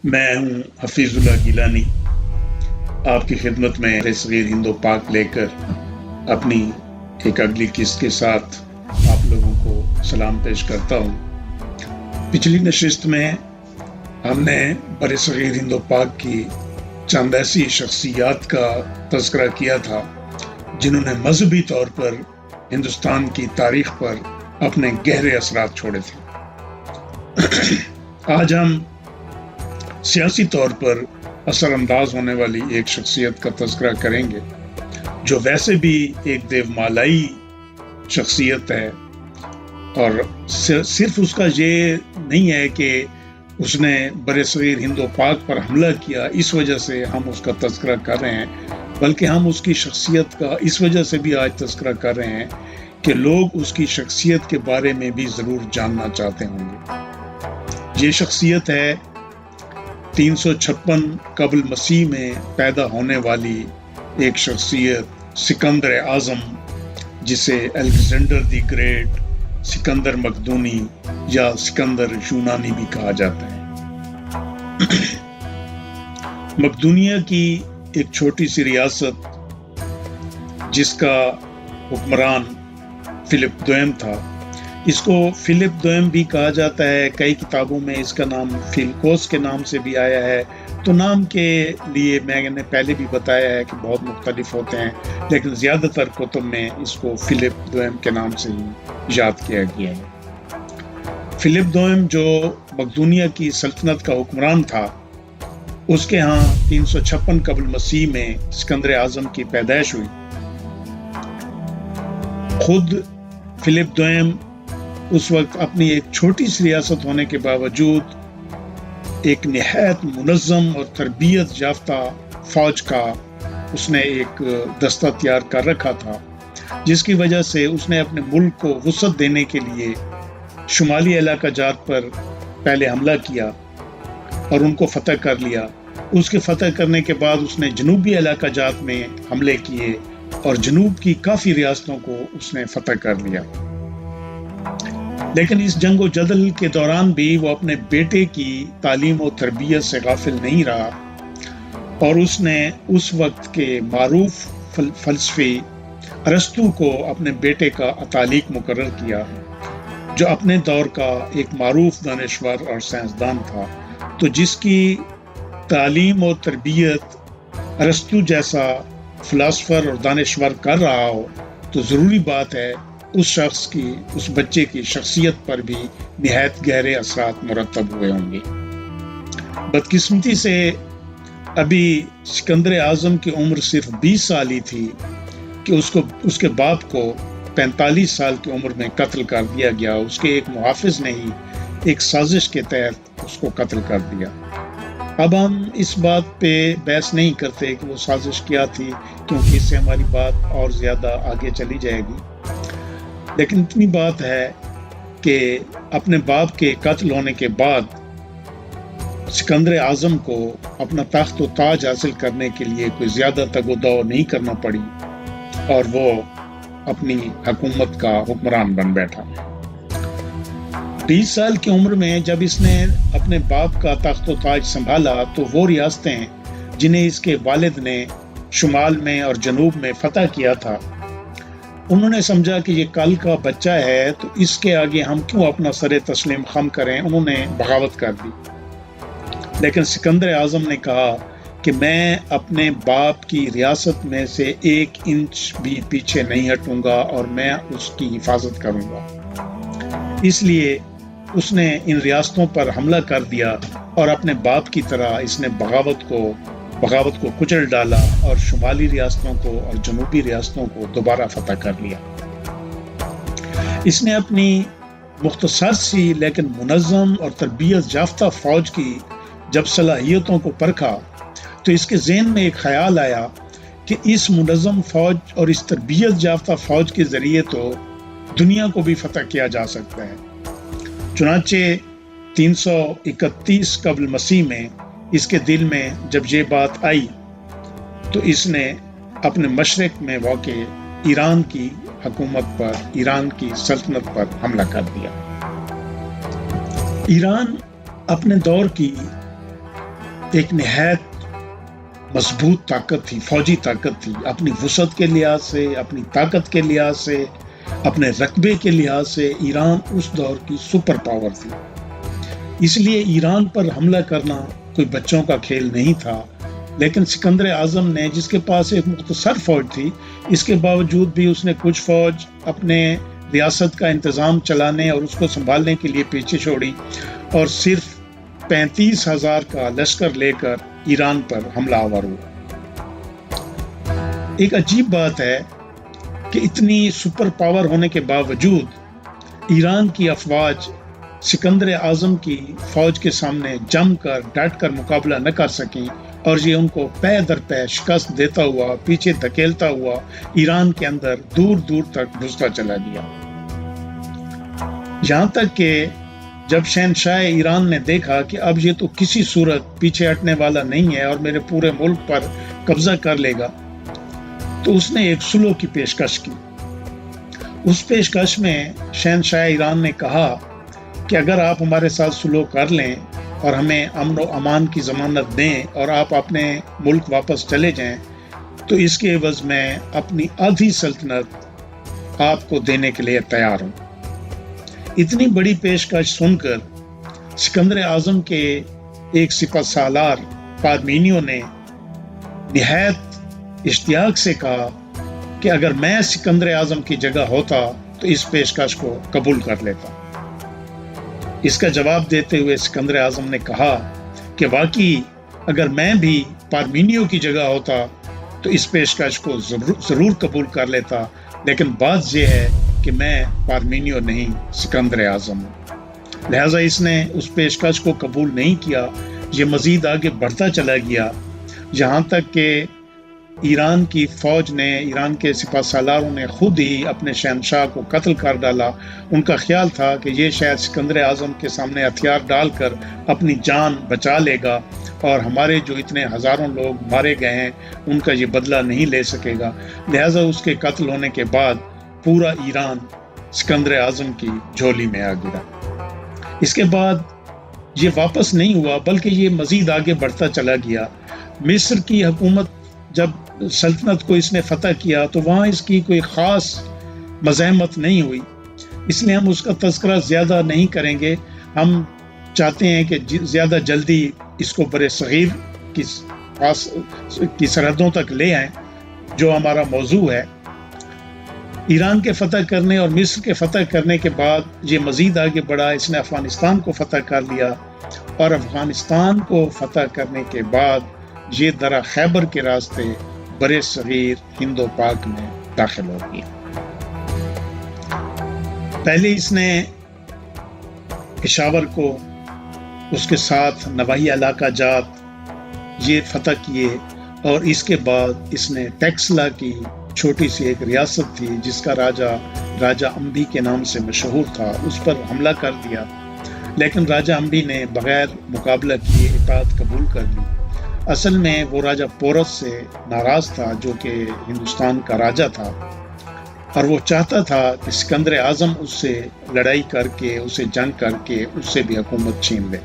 میں ہوں حفیظ اللہ گیلانی، آپ کی خدمت میں صغیر ہند و پاک لے کر اپنی ایک اگلی قسط کے ساتھ آپ لوگوں کو سلام پیش کرتا ہوں۔ پچھلی نشست میں ہم نے بر صغیر ہند و پاک کی چند ایسی شخصیات کا تذکرہ کیا تھا جنہوں نے مذہبی طور پر ہندوستان کی تاریخ پر اپنے گہرے اثرات چھوڑے تھے۔ آج ہم سیاسی طور پر اثر انداز ہونے والی ایک شخصیت کا تذکرہ کریں گے جو ویسے بھی ایک دیومالائی شخصیت ہے، اور صرف اس کا یہ نہیں ہے کہ اس نے بر صغیر ہند و پاک پر حملہ کیا اس وجہ سے ہم اس کا تذکرہ کر رہے ہیں، بلکہ ہم اس کی شخصیت کا اس وجہ سے بھی آج تذکرہ کر رہے ہیں کہ لوگ اس کی شخصیت کے بارے میں بھی ضرور جاننا چاہتے ہوں گے۔ یہ شخصیت ہے 356 قبل مسیح میں پیدا ہونے والی ایک شخصیت سکندر اعظم، جسے الیگزینڈر دی گریٹ، سکندر مقدونی یا سکندر یونانی بھی کہا جاتا ہے۔ مقدونیہ کی ایک چھوٹی سی ریاست جس کا حکمران فلپ دوئم تھا، اس کو فلپ دوئم بھی کہا جاتا ہے، کئی کتابوں میں اس کا نام فیلکوس کے نام سے بھی آیا ہے۔ تو نام کے لیے میں نے پہلے بھی بتایا ہے کہ بہت مختلف ہوتے ہیں، لیکن زیادہ تر کتب میں اس کو فلپ دوئم کے نام سے ہی یاد کیا گیا ہے۔ فلپ دوئم جو مقدونیہ کی سلطنت کا حکمران تھا، اس کے ہاں 356 قبل مسیح میں سکندر اعظم کی پیدائش ہوئی۔ خود فلپ دوئم اس وقت اپنی ایک چھوٹی سی ریاست ہونے کے باوجود ایک نہایت منظم اور تربیت یافتہ فوج کا اس نے ایک دستہ تیار کر رکھا تھا، جس کی وجہ سے اس نے اپنے ملک کو وسعت دینے کے لیے شمالی علاقہ جات پر پہلے حملہ کیا اور ان کو فتح کر لیا۔ اس کے فتح کرنے کے بعد اس نے جنوبی علاقہ جات میں حملے کیے اور جنوب کی کافی ریاستوں کو اس نے فتح کر لیا۔ لیکن اس جنگ و جدل کے دوران بھی وہ اپنے بیٹے کی تعلیم و تربیت سے غافل نہیں رہا، اور اس نے اس وقت کے معروف فلسفی ارسطو کو اپنے بیٹے کا اتالیق مقرر کیا، جو اپنے دور کا ایک معروف دانشور اور سائنسدان تھا۔ تو جس کی تعلیم و تربیت ارسطو جیسا فلاسفر اور دانشور کر رہا ہو، تو ضروری بات ہے اس شخص کی، اس بچے کی شخصیت پر بھی نہایت گہرے اثرات مرتب ہوئے ہوں گے۔ بدقسمتی سے ابھی سکندر اعظم کی عمر صرف 20 سال ہی تھی کہ اس کے باپ کو 45 سال کی عمر میں قتل کر دیا گیا۔ اس کے ایک محافظ نے ہی ایک سازش کے تحت اس کو قتل کر دیا۔ اب ہم اس بات پہ بحث نہیں کرتے کہ وہ سازش کیا تھی، کیونکہ اس سے ہماری بات اور زیادہ آگے چلی جائے گی، لیکن اتنی بات ہے کہ اپنے باپ کے قتل ہونے کے بعد سکندر اعظم کو اپنا تخت و تاج حاصل کرنے کے لیے کوئی زیادہ تگ و دو نہیں کرنا پڑی، اور وہ اپنی حکومت کا حکمران بن بیٹھا۔ 20 سال کی عمر میں جب اس نے اپنے باپ کا تخت و تاج سنبھالا، تو وہ ریاستیں جنہیں اس کے والد نے شمال میں اور جنوب میں فتح کیا تھا، انہوں نے سمجھا کہ یہ کل کا بچہ ہے، تو اس کے آگے ہم کیوں اپنا سر تسلیم خم کریں۔ انہوں نے بغاوت کر دی، لیکن سکندر اعظم نے کہا کہ میں اپنے باپ کی ریاست میں سے 1 انچ بھی پیچھے نہیں ہٹوں گا، اور میں اس کی حفاظت کروں گا۔ اس لیے اس نے ان ریاستوں پر حملہ کر دیا، اور اپنے باپ کی طرح اس نے بغاوت کو کچل ڈالا اور شمالی ریاستوں کو اور جنوبی ریاستوں کو دوبارہ فتح کر لیا۔ اس نے اپنی مختصر سی لیکن منظم اور تربیت یافتہ فوج کی جب صلاحیتوں کو پرکھا، تو اس کے ذہن میں ایک خیال آیا کہ اس منظم فوج اور اس تربیت یافتہ فوج کے ذریعے تو دنیا کو بھی فتح کیا جا سکتا ہے۔ چنانچہ 331 قبل مسیح میں اس کے دل میں جب یہ بات آئی، تو اس نے اپنے مشرق میں واقع ایران کی حکومت پر، ایران کی سلطنت پر حملہ کر دیا۔ ایران اپنے دور کی ایک نہایت مضبوط طاقت تھی، فوجی طاقت تھی، اپنی وسعت کے لحاظ سے، اپنی طاقت کے لحاظ سے، اپنے رقبے کے لحاظ سے ایران اس دور کی سپر پاور تھی۔ اس لیے ایران پر حملہ کرنا کوئی بچوں کا کھیل نہیں تھا، لیکن سکندر اعظم نے، جس کے پاس ایک مختصر فوج تھی، اس کے باوجود بھی اس نے کچھ فوج اپنے ریاست کا انتظام چلانے اور اس کو سنبھالنے کے لیے پیچھے چھوڑی اور صرف 35,000 کا لشکر لے کر ایران پر حملہ آور ہوا۔ ایک عجیب بات ہے کہ اتنی سپر پاور ہونے کے باوجود ایران کی افواج سکندر اعظم کی فوج کے سامنے جم کر ڈٹ کر مقابلہ نہ کر سکیں اور یہ ان کو پے در پے شکست دیتا ہوا، پیچھے دھکیلتا ہوا ایران کے اندر دور دور تک گھستا چلا گیا۔ یہاں تک کہ جب شہنشاہ ایران نے دیکھا کہ اب یہ تو کسی صورت پیچھے ہٹنے والا نہیں ہے اور میرے پورے ملک پر قبضہ کر لے گا، تو اس نے ایک صلح کی پیشکش کی۔ اس پیشکش میں شہنشاہ ایران نے کہا کہ اگر آپ ہمارے ساتھ صلح کر لیں اور ہمیں امن و امان کی ضمانت دیں اور آپ اپنے ملک واپس چلے جائیں، تو اس کے عوض میں اپنی آدھی سلطنت آپ کو دینے کے لیے تیار ہوں۔ اتنی بڑی پیشکش سن کر سکندر اعظم کے ایک سپہ سالار پارمینیو نے نہایت اشتیاق سے کہا کہ اگر میں سکندر اعظم کی جگہ ہوتا تو اس پیشکش کو قبول کر لیتا۔ اس کا جواب دیتے ہوئے سکندر اعظم نے کہا کہ واقعی اگر میں بھی پارمینیو کی جگہ ہوتا تو اس پیشکش کو ضرور قبول کر لیتا، لیکن بات یہ ہے کہ میں پارمینیو نہیں، سکندر اعظم ہوں۔ لہٰذا اس نے اس پیشکش کو قبول نہیں کیا۔ یہ مزید آگے بڑھتا چلا گیا، یہاں تک کہ ایران کی فوج نے، ایران کے سپہ سالاروں نے خود ہی اپنے شہنشاہ کو قتل کر ڈالا۔ ان کا خیال تھا کہ یہ شاید سکندر اعظم کے سامنے ہتھیار ڈال کر اپنی جان بچا لے گا اور ہمارے جو اتنے ہزاروں لوگ مارے گئے ہیں ان کا یہ بدلہ نہیں لے سکے گا۔ لہٰذا اس کے قتل ہونے کے بعد پورا ایران سکندر اعظم کی جھولی میں آ گرا۔ اس کے بعد یہ واپس نہیں ہوا بلکہ یہ مزید آگے بڑھتا چلا گیا۔ مصر کی حکومت جب سلطنت کو اس نے فتح کیا تو وہاں اس کی کوئی خاص مزاحمت نہیں ہوئی، اس لیے ہم اس کا تذکرہ زیادہ نہیں کریں گے۔ ہم چاہتے ہیں کہ زیادہ جلدی اس کو برِ صغیر کی سرحدوں تک لے آئیں، جو ہمارا موضوع ہے۔ ایران کے فتح کرنے اور مصر کے فتح کرنے کے بعد یہ مزید آگے بڑھا، اس نے افغانستان کو فتح کر لیا اور افغانستان کو فتح کرنے کے بعد یہ درہ خیبر کے راستے برِ صغیر ہند و پاک میں داخل ہو گیا۔ پہلے اس نے پشاور کو، اس کے ساتھ نواحی علاقہ جات یہ فتح کیے اور اس کے بعد اس نے ٹیکسلا کی چھوٹی سی ایک ریاست تھی جس کا راجہ امبی کے نام سے مشہور تھا، اس پر حملہ کر دیا، لیکن راجہ امبی نے بغیر مقابلہ کیے اطاعت قبول کر لی۔ اصل میں وہ راجہ پورس سے ناراض تھا جو کہ ہندوستان کا راجہ تھا، اور وہ چاہتا تھا کہ سکندر اعظم اس سے لڑائی کر کے، اسے جنگ کر کے اس سے بھی حکومت چھین لے۔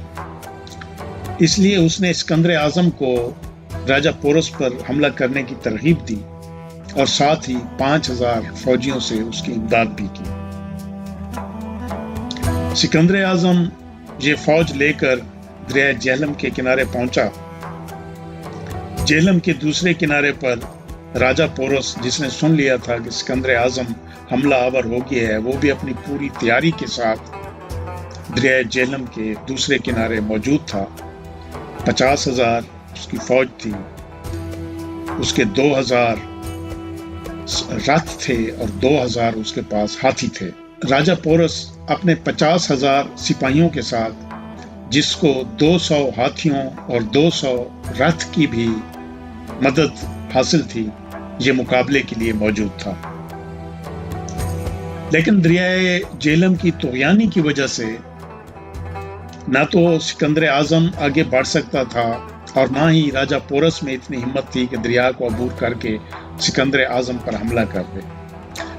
اس لیے اس نے سکندر اعظم کو راجہ پورس پر حملہ کرنے کی ترغیب دی اور ساتھ ہی 5,000 فوجیوں سے اس کی امداد بھی کی۔ سکندر اعظم یہ فوج لے کر دریائے جہلم کے کنارے پہنچا۔ جہلم کے دوسرے کنارے پر راجہ پورس، جس نے سن لیا تھا کہ سکندر اعظم حملہ آور ہو گیا ہے، وہ بھی اپنی پوری تیاری کے ساتھ دریائے جہلم کے دوسرے کنارے موجود تھا۔ 50,000 اس کی فوج تھی، اس کے 2,000 رتھ تھے اور 2,000 اس کے پاس ہاتھی تھے۔ راجہ پورس اپنے 50,000 سپاہیوں کے ساتھ، جس کو 200 ہاتھیوں اور 200 رتھ کی بھی مدد حاصل تھی، یہ مقابلے کے لیے موجود تھا۔ لیکن دریائے جہلم کی طغیانی کی وجہ سے نہ تو سکندر اعظم آگے بڑھ سکتا تھا اور نہ ہی راجہ پورس میں اتنی ہمت تھی کہ دریا کو عبور کر کے سکندر اعظم پر حملہ کر دے۔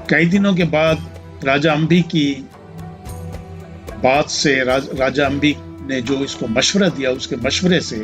کئی دنوں کے بعد راجہ امبی کی بات سے، راجہ امبی نے جو اس کو مشورہ دیا، اس کے مشورے سے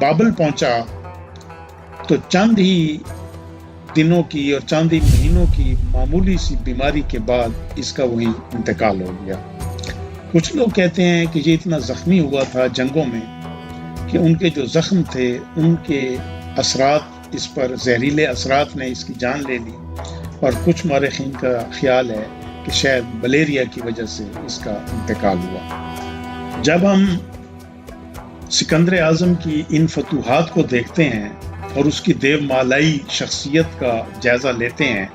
بابل پہنچا تو چند ہی دنوں کی اور چند ہی مہینوں کی معمولی سی بیماری کے بعد اس کا وہیں انتقال ہو گیا۔ کچھ لوگ کہتے ہیں کہ یہ اتنا زخمی ہوا تھا جنگوں میں کہ ان کے جو زخم تھے ان کے اثرات اس پر، زہریلے اثرات نے اس کی جان لے لی، اور کچھ مورخین کا خیال ہے کہ شاید ملیریا کی وجہ سے اس کا انتقال ہوا۔ جب ہم سکندر اعظم کی ان فتوحات کو دیکھتے ہیں اور اس کی دیو مالائی شخصیت کا جائزہ لیتے ہیں،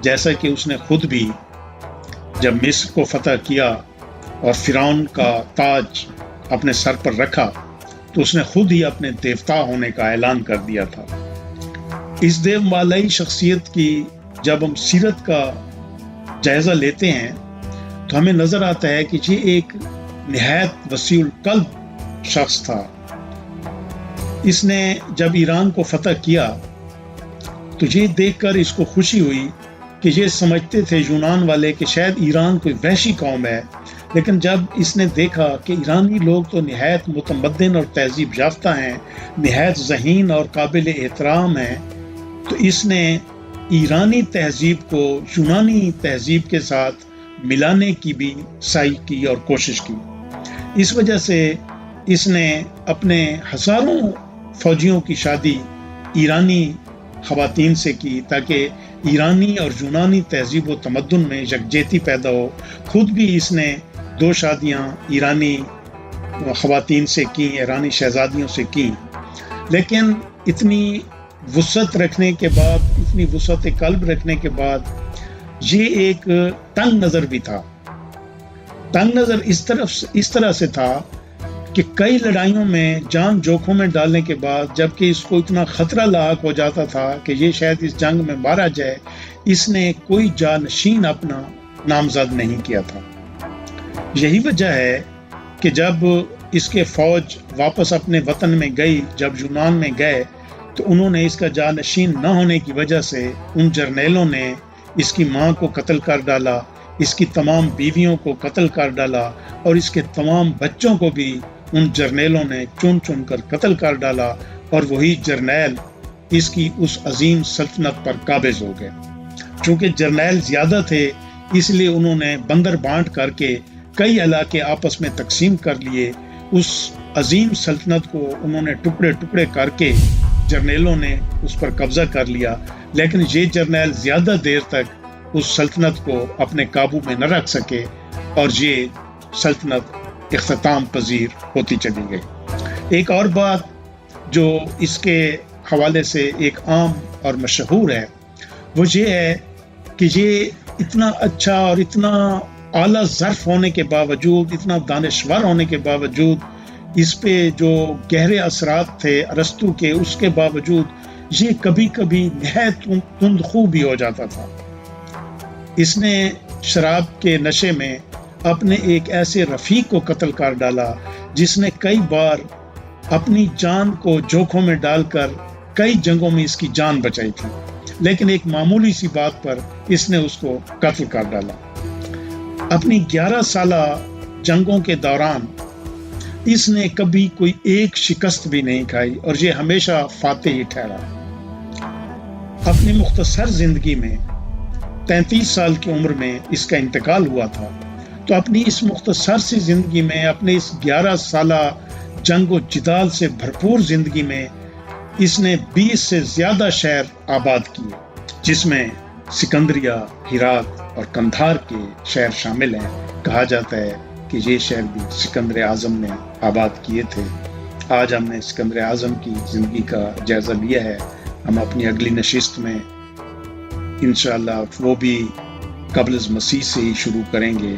جیسا کہ اس نے خود بھی جب مصر کو فتح کیا اور فرعون کا تاج اپنے سر پر رکھا تو اس نے خود ہی اپنے دیوتا ہونے کا اعلان کر دیا تھا۔ اس دیو مالائی شخصیت کی جب ہم سیرت کا جائزہ لیتے ہیں تو ہمیں نظر آتا ہے کہ یہ ایک نہایت وسیع القلب شخص تھا۔ اس نے جب ایران کو فتح کیا تو یہ دیکھ کر اس کو خوشی ہوئی کہ یہ سمجھتے تھے یونان والے کہ شاید ایران کوئی وحشی قوم ہے، لیکن جب اس نے دیکھا کہ ایرانی لوگ تو نہایت متمدن اور تہذیب یافتہ ہیں، نہایت ذہین اور قابل احترام ہیں، تو اس نے ایرانی تہذیب کو یونانی تہذیب کے ساتھ ملانے کی بھی سعی کی اور کوشش کی۔ اس وجہ سے اس نے اپنے ہزاروں فوجیوں کی شادی ایرانی خواتین سے کی تاکہ ایرانی اور یونانی تہذیب و تمدن میں یکجہتی پیدا ہو۔ خود بھی اس نے 2 شادیاں ایرانی خواتین سے کی، ایرانی شہزادیوں سے کی، لیکن اتنی وسعت رکھنے کے بعد، اتنی وسعت قلب رکھنے کے بعد یہ ایک تنگ نظر بھی تھا۔ تنگ نظر اس طرح سے تھا کہ کئی لڑائیوں میں جان جوکھوں میں ڈالنے کے بعد جبکہ اس کو اتنا خطرہ لاحق ہو جاتا تھا کہ یہ شاید اس جنگ میں مارا جائے، اس نے کوئی جانشین اپنا نامزد نہیں کیا تھا۔ یہی وجہ ہے کہ جب اس کے فوج واپس اپنے وطن میں گئی، جب یونان میں گئے تو انہوں نے اس کا جانشین نہ ہونے کی وجہ سے ان جرنیلوں نے اس کی ماں کو قتل کر ڈالا، اس کی تمام بیویوں کو قتل کر ڈالا، اور اس کے تمام بچوں کو بھی ان جرنیلوں نے چن چن کر قتل کر ڈالا، اور وہی جرنیل اس کی اس عظیم سلطنت پر قابض ہو گئے۔ چونکہ جرنیل زیادہ تھے اس لیے انہوں نے بندر بانٹ کر کے کئی علاقے آپس میں تقسیم کر لیے۔ اس عظیم سلطنت کو انہوں نے ٹکڑے ٹکڑے کر کے جرنیلوں نے اس پر قبضہ کر لیا، لیکن یہ جرنیل زیادہ دیر تک اس سلطنت کو اپنے قابو میں نہ رکھ سکے اور یہ سلطنت اختتام پذیر ہوتی چلی گئی۔ ایک اور بات جو اس کے حوالے سے ایک عام اور مشہور ہے وہ یہ ہے کہ یہ اتنا اچھا اور اتنا اعلیٰ ظرف ہونے کے باوجود، اتنا دانشور ہونے کے باوجود، اس پہ جو گہرے اثرات تھے ارسطو کے، اس کے باوجود یہ کبھی کبھی نہایت تندخو بھی ہو جاتا تھا۔ اس نے شراب کے نشے میں اپنے ایک ایسے رفیق کو قتل کر ڈالا جس نے کئی بار اپنی جان کو جوکھوں میں ڈال کر کئی جنگوں میں اس کی جان بچائی تھی، لیکن ایک معمولی سی بات پر اس نے اس کو قتل کر ڈالا۔ اپنی 11 سالہ جنگوں کے دوران اس نے کبھی کوئی ایک شکست بھی نہیں کھائی اور یہ ہمیشہ فاتح ہی ٹھہرا۔ اپنی مختصر زندگی میں 33 سال کی عمر میں اس کا انتقال ہوا تھا، تو اپنی اس مختصر سی زندگی میں، اپنے اس 11 سالہ جنگ و جدال سے بھرپور زندگی میں اس نے 20 سے زیادہ شہر آباد کیے، جس میں سکندریہ، ہرات اور قندھار کے شہر شامل ہیں۔ کہا جاتا ہے کہ یہ شہر بھی سکندر اعظم نے آباد کیے تھے۔ آج ہم نے سکندر اعظم کی زندگی کا جائزہ لیا ہے۔ ہم اپنی اگلی نشست میں انشاءاللہ وہ بھی قبل از مسیح سے ہی شروع کریں گے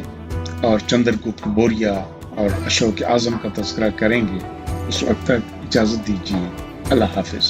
اور چندر گپت موریہ اور اشوک اعظم کا تذکرہ کریں گے۔ اس وقت تک اجازت دیجیے، اللہ حافظ۔